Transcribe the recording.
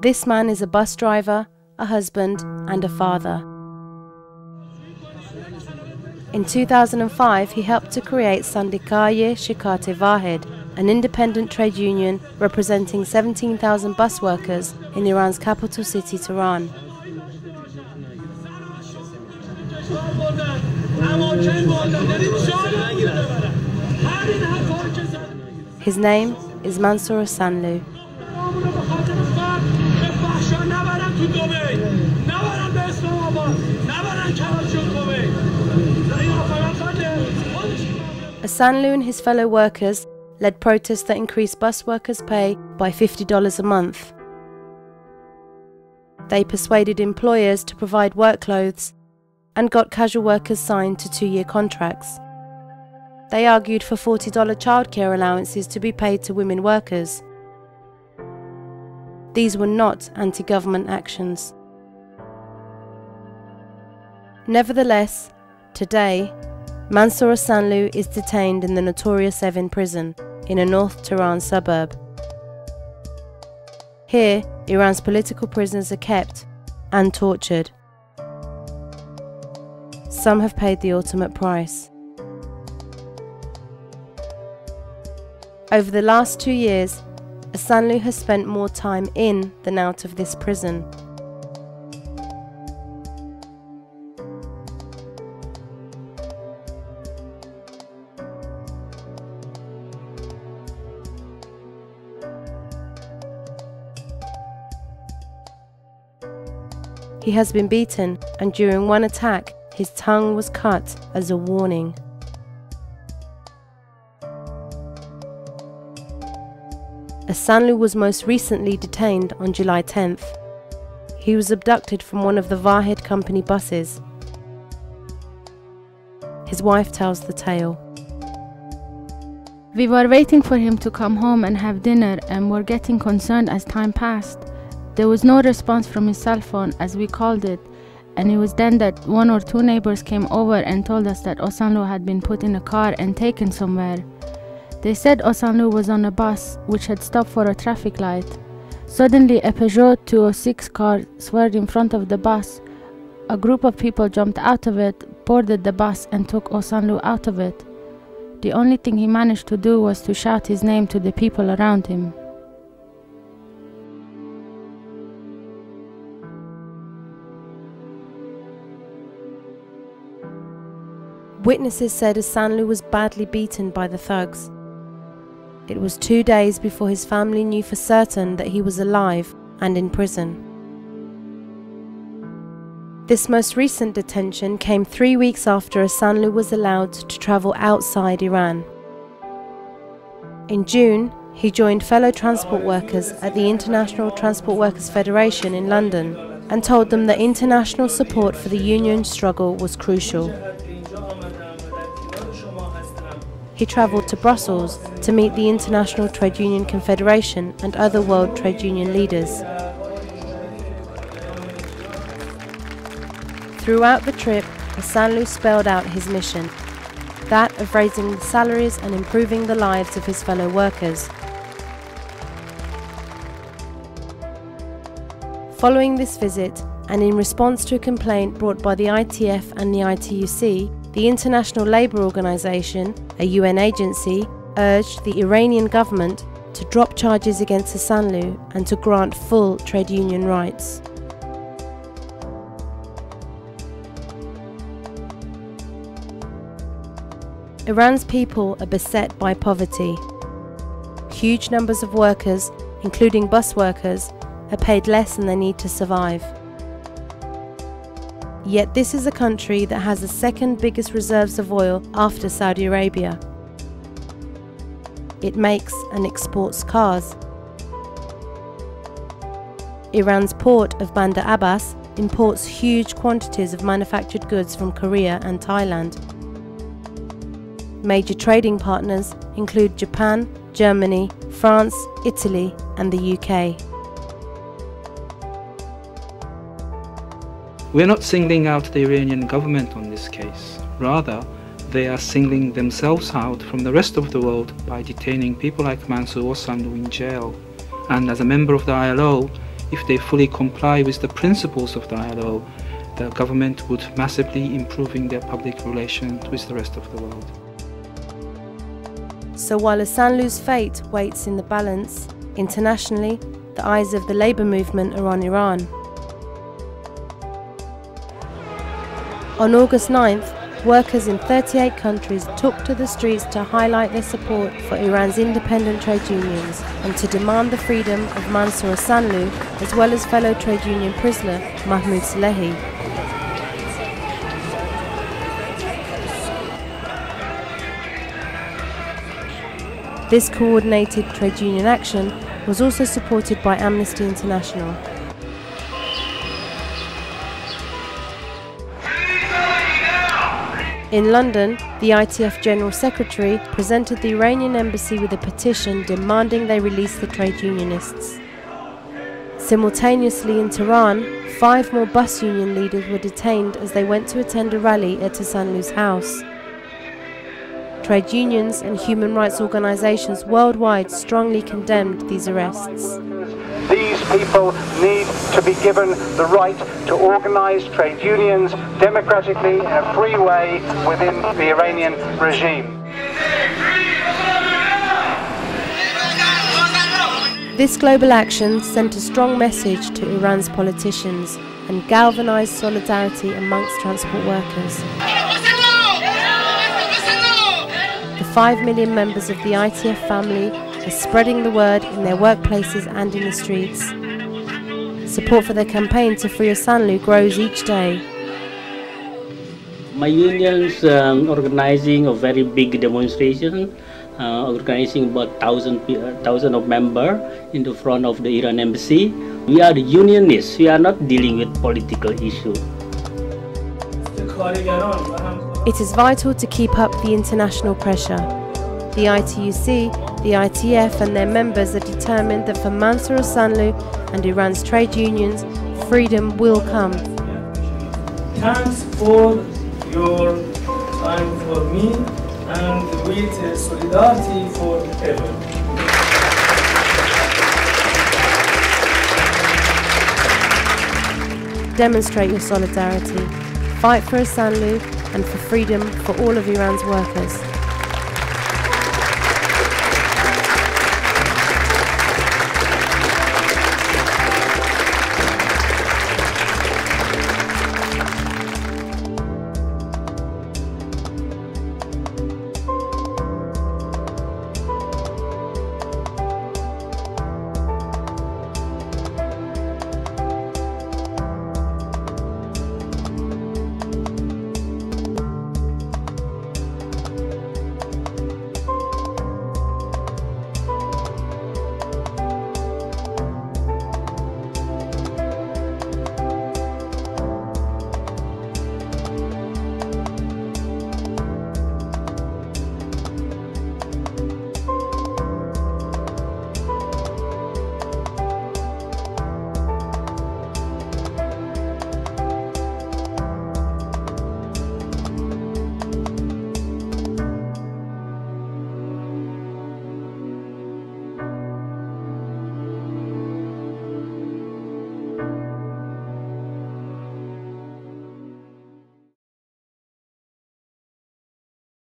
This man is a bus driver, a husband, and a father. In 2005, he helped to create Sandikaye Shikate Vahed, an independent trade union representing 17,000 bus workers in Iran's capital city, Tehran. His name is Mansour Osanloo. Osanloo and his fellow workers led protests that increased bus workers' pay by $50 a month. They persuaded employers to provide work clothes and got casual workers signed to 2-year contracts. They argued for $40 childcare allowances to be paid to women workers. These were not anti-government actions. Nevertheless, today, Mansour Osanloo is detained in the notorious Evin prison in a North Tehran suburb. Here, Iran's political prisoners are kept and tortured. Some have paid the ultimate price. Over the last 2 years, Osanloo has spent more time in than out of this prison. He has been beaten, and during one attack, his tongue was cut as a warning. Osanloo was most recently detained on July 10th. He was abducted from one of the Vahed company buses. His wife tells the tale. We were waiting for him to come home and have dinner and were getting concerned as time passed. There was no response from his cell phone as we called it, and it was then that 1 or 2 neighbors came over and told us that Osanloo had been put in a car and taken somewhere. They said Osanloo was on a bus which had stopped for a traffic light. Suddenly, a Peugeot 206 car swerved in front of the bus. A group of people jumped out of it, boarded the bus and took Osanloo out of it. The only thing he managed to do was to shout his name to the people around him. Witnesses said Osanloo was badly beaten by the thugs. It was 2 days before his family knew for certain that he was alive and in prison. This most recent detention came 3 weeks after Osanloo was allowed to travel outside Iran. In June, he joined fellow transport workers at the International Transport Workers Federation in London and told them that international support for the union struggle was crucial. He travelled to Brussels to meet the International Trade Union Confederation and other world trade union leaders. Throughout the trip, Osanloo spelled out his mission, that of raising the salaries and improving the lives of his fellow workers. Following this visit, and in response to a complaint brought by the ITF and the ITUC, the International Labour Organization, a UN agency, urged the Iranian government to drop charges against Osanloo and to grant full trade union rights. Iran's people are beset by poverty. Huge numbers of workers, including bus workers, are paid less than they need to survive. Yet this is a country that has the second biggest reserves of oil after Saudi Arabia. It makes and exports cars. Iran's port of Bandar Abbas imports huge quantities of manufactured goods from Korea and Thailand. Major trading partners include Japan, Germany, France, Italy, and the UK. We're not singling out the Iranian government on this case. Rather, they are singling themselves out from the rest of the world by detaining people like Mansour Osanloo in jail. And as a member of the ILO, if they fully comply with the principles of the ILO, the government would massively improving their public relations with the rest of the world. So while Osanloo's fate waits in the balance, internationally, the eyes of the labour movement are on Iran. On August 9th, workers in 38 countries took to the streets to highlight their support for Iran's independent trade unions and to demand the freedom of Mansour Osanloo, as well as fellow trade union prisoner Mahmoud Salehi. This coordinated trade union action was also supported by Amnesty International. In London, the ITF General Secretary presented the Iranian embassy with a petition demanding they release the trade unionists. Simultaneously in Tehran, 5 more bus union leaders were detained as they went to attend a rally at Osanloo's house. Trade unions and human rights organisations worldwide strongly condemned these arrests. These people need to be given the right to organise trade unions democratically in a free way within the Iranian regime. This global action sent a strong message to Iran's politicians and galvanised solidarity amongst transport workers. The 5 million members of the ITF family are spreading the word in their workplaces and in the streets. Support for their campaign to free Osanloo grows each day. My union's organizing a very big demonstration, organizing about 1,000 of members in the front of the Iran embassy. We are unionists. We are not dealing with political issues. It is vital to keep up the international pressure. The ITUC, the ITF and their members are determined that for Mansour Osanloo and Iran's trade unions, freedom will come. Thanks for your time for me and with solidarity forever. Demonstrate your solidarity. Fight for Osanloo and for freedom for all of Iran's workers.